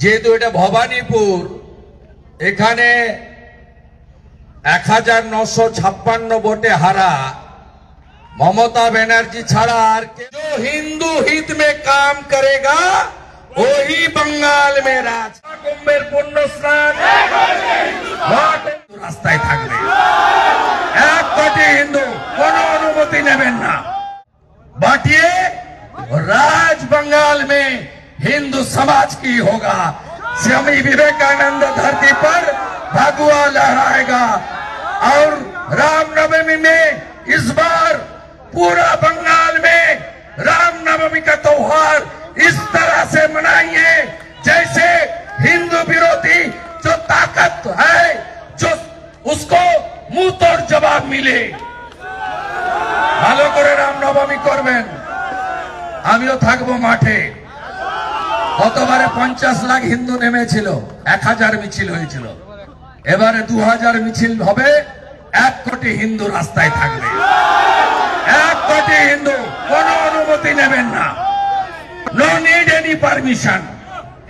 যেহেতু এটা ভবানীপুর, এখানে 1956 ভোটে হারা ममता बनर्जी छाड़ा जो हिंदू हित में काम करेगा वही बंगाल में राज कुंभের পুণ্য স্নান রাস্তায় থাকবে। এক কোটি হিন্দু কোনো অনুমতি নেবেন না। बांटिए राज बंगाल में हिंदू समाज की होगा। स्वामी विवेकानंद धरती पर भगवा लहराएगा और रामनवमी में इस बार पूरा बंगाल में रामनवमी का त्योहार इस तरह से मनाइए जैसे हिंदू विरोधी जो ताकत है जो उसको मुंह तोड़ जवाब मिले। ভালো করে রামনবমী করবেন। আমিও থাকবো মাঠে। গতবারে 50 লাখ হিন্দু নেমেছিল, 1000 মিছিল হয়েছিল। এবারে 2000 মিছিল হবে, 1 কোটি হিন্দু রাস্তায় থাকবে। 1 কোটি হিন্দু কোনো অনুমতি নেবেন না। No need any permission.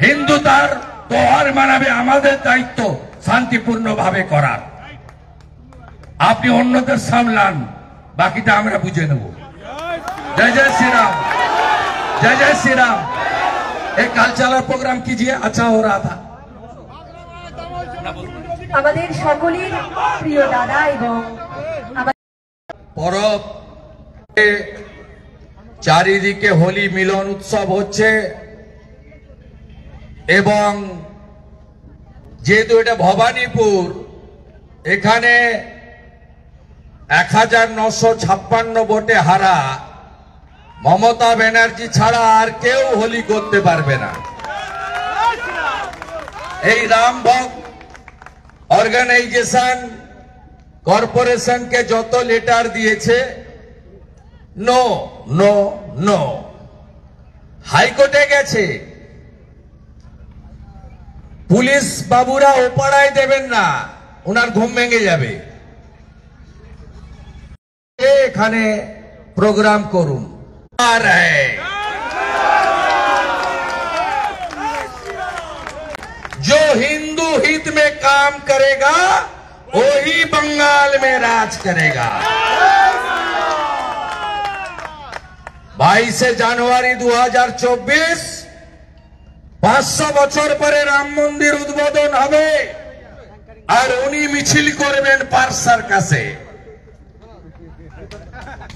Hindu তার त्योहार মানাবে, আমাদের দায়িত্ব শান্তিপূর্ণ ভাবে করার। আপনি অন্যদের সামলান, বাকিটা আমরা বুঝে নেব। जय जय श्री राम, जय जय श्री राम। एक कल्चरल प्रोग्राम कीजिए, अच्छा हो रहा था। আমাদের সকলের প্রিয় দাদা এবং পরব চারিদিকে হোলি মিলন উৎসব হচ্ছে এবং যেহেতু এটা ভবানীপুর, এখানে 1956 ভোটে হারা মমতা ব্যানার্জি ছাড়া আর কেউ হোলি করতে পারবে না। এই রামভক্ত অর্গানাইজেশন কর্পোরেশনকে যত লেটার দিয়েছে, নো নো নো, হাইকোর্টে গেছে। পুলিশ বাবুরা ওপাড়ায় দেবেন না, ওনার ঘুম ভেঙে যাবে। এখানে প্রোগ্রাম করুন। আর जो हिंदू हित में काम करेगा वही बंगाल में राज करेगा। 22 জানুয়ারি 2024 500 বছর পরে রাম মন্দির উদ্বোধন হবে আর উনি মিছিল করবেন পার্সার কাছে।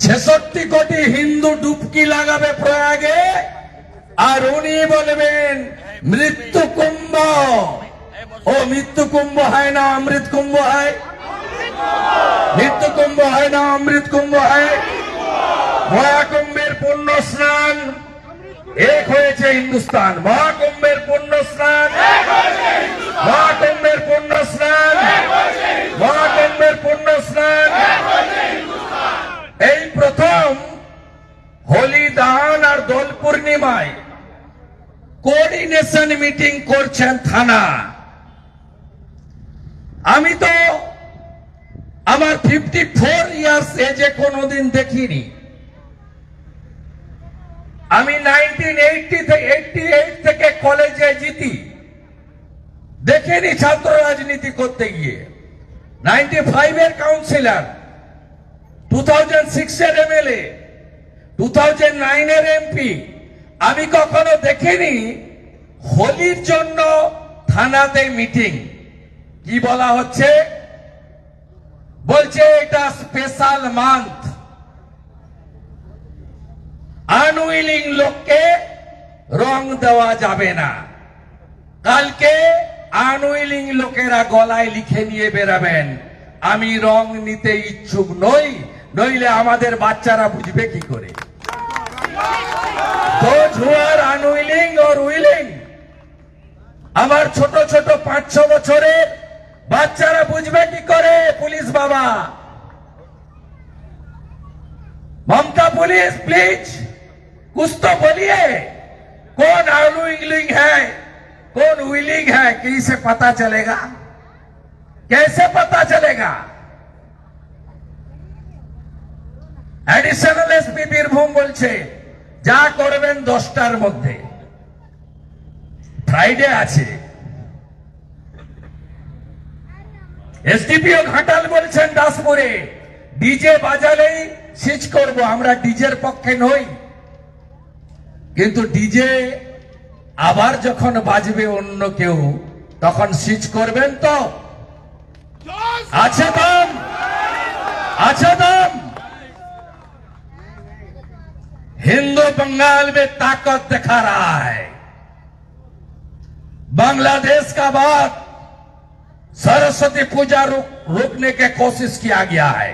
66 কোটি হিন্দু ডুবকি লাগাবে প্রয়াগে আর উনি বলবেন মৃত্যু কুম্ভ। ও মৃত্যু কুম্ভ হয় না অমৃত কুম্ভ হয়? মৃত্যু কুম্ভ হয় না অমৃত কুম্ভ হয়? মহাকুম্ভের পুণ্য স্নান এক হয়েছে হিন্দুস্তান। মহাকুম্ভের পুণ্য স্নান, মহাকুম্ভের পুণ্য স্নান, মহাকুম্ভের পুণ্য স্নান। এই প্রথম হোলি দান আর দোল পূর্ণিমায় কোঅর্ডিনেশন মিটিং করছেন থানা। আমি তো আমার 54 ইয়ার্স এজে কোনোদিন দেখিনি। আমি 1988 থেকে কলেজে জিতি, দেখিনি ছাত্র রাজনীতি করতে গিয়ে। 95 এর কাউন্সিলর, 2006 এর এমএলএ, 2009 এর এমপি। আমি কখনো দেখিনি হোলির জন্য থানাতে মিটিং। কি বলা হচ্ছে? বলছে এটা স্পেশাল মান্থ, আনউইলিং লোককে রং দেওয়া যাবে না। কালকে আনউইলিং লোকেরা গলায় লিখে নিয়ে বেরাবেন আমি রং নিতে ইচ্ছুক নই, নইলে আমাদের বাচ্চারা বুঝবে কি করে? Those who are unwilling or willing, আমার ছোট ছোট 5-6 বছরের বাচ্চারা বুঝবে কি করে? পুলিশ বাবা, ममता पुलिस प्लीज कुछ तो बोलिए, कौन अनविलिंग है कौन विलिंग है? कैसे पता चलेगा? कैसे पता चलेगा? एडिशनल एसपी বীরভূম বলছে যা করবেন 10টার মধ্যে। ফ্রাইডে আছে। এসডিপিও ঘাটাল বলছেন দাসপুরে ডিজে বাজালেই সিজ করব। আমরা ডিজের পক্ষে নই, কিন্তু ডিজে আবার যখন বাজবে অন্য কেউ তখন সিজ করবেন তো? আছে দাম, আছে দাম। हिंदू बंगाल में ताकत दिखा रहा है। बांग्लादेश का बात सरस्वती पूजा रोकने की कोशिश किया गया है,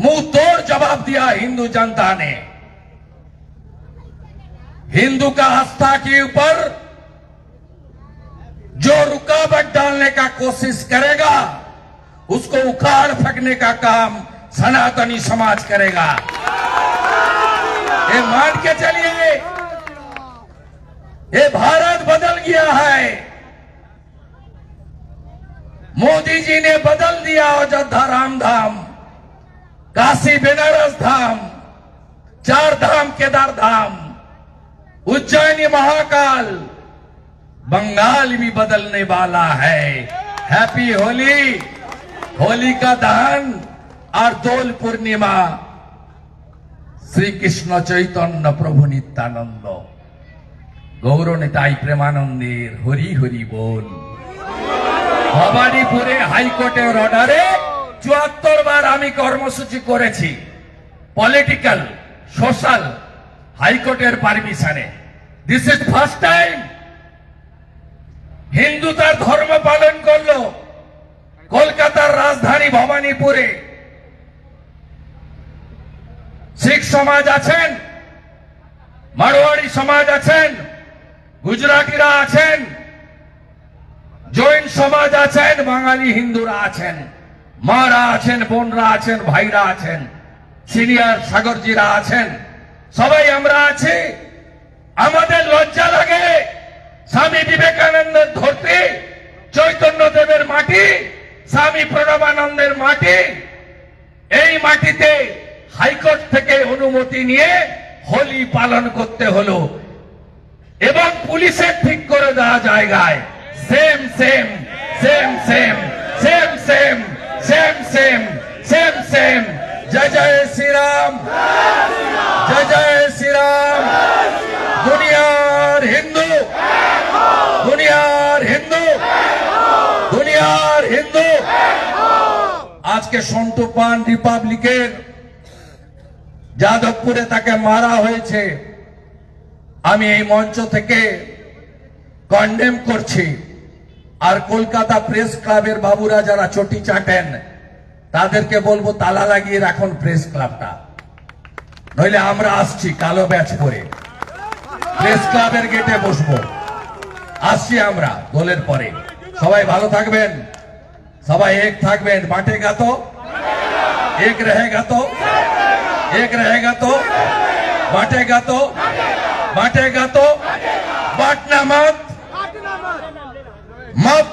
मुंह तोड़ जवाब दिया हिंदू जनता ने। हिंदू का आस्था के ऊपर जो रुकावट डालने का कोशिश करेगा उसको उखाड़ फेंकने का काम सनातनी समाज करेगा। ये मान के चलिए, ये भारत बदल गया है। मोदी जी ने बदल दिया अयोध्या राम धाम, काशी बनारस धाम, चार धाम केदार धाम, उज्जैनी महाकाल। बंगाल भी बदलने वाला है। हैप्पी होली, होली का दहन और दोल पूर्णिमा। श्री कृष्ण चैतन्य प्रभु नित्यानंद गौर निताई प्रेमानंदेर हरि हरि बोल। भवानीपुरे हाईकोर्टेर अर्डारे 74 বার আমি কর্মসূচি করেছি, পলিটিক্যাল সোশ্যাল, হাইকোর্টের পারমিশনে। This is first time Hindu তার ধর্ম পালন করলো। কলকাতার রাজধানী ভবানীপুরে শিখ সমাজ আছেন, মারোয়াড়ি সমাজ আছেন, গুজরাটিরা আছেন, জৈন সমাজ আছেন, বাঙালি হিন্দুরা আছেন, মারা আছেন, বোনরা আছেন, ভাইরা আছেন, সিনিয়র সাগরজিরা আছেন, সবাই আমরা আছি। আমাদের লজ্জা লাগে স্বামী বিবেকানন্দের ধরতে, চৈতন্য দেবের মাটি, স্বামী প্রণবানন্দের মাটি, এই মাটিতে হাইকোর্ট থেকে অনুমতি নিয়ে হোলি পালন করতে হলো এবং পুলিশের ঠিক করে দেওয়া জায়গায় same same same same same same same same same same. জয় জয় শ্রীরাম, জয় জয় শ্রীরাম। দুনিয়ার হিন্দু, দুনিয়ার হিন্দু, দুনিয়ার হিন্দু। আজকে সন্টু পান রিপাবলিকের যাদবপুরে তাকে মারা হয়েছে, আমি এই মঞ্চ থেকে কন্ডেম করছি। আর কলকাতা প্রেস ক্লাবের বাবুরা যারা চটি চাটেন তাদেরকে বলবো তালা লাগিয়ে রাখুন প্রেস ক্লাবটা, নইলে আমরা আসছি কালো ব্যাচ পরে প্রেস ক্লাবের গেটে বসবো। আসছি আমরা দোলের পরে। সবাই ভালো থাকবেন, সবাই এক থাকবেন। বাঁটেগা তো এক, रहेगा तो एक, रहेगा तो बांटेगा तो बांटेगा तो बांटना मत मत।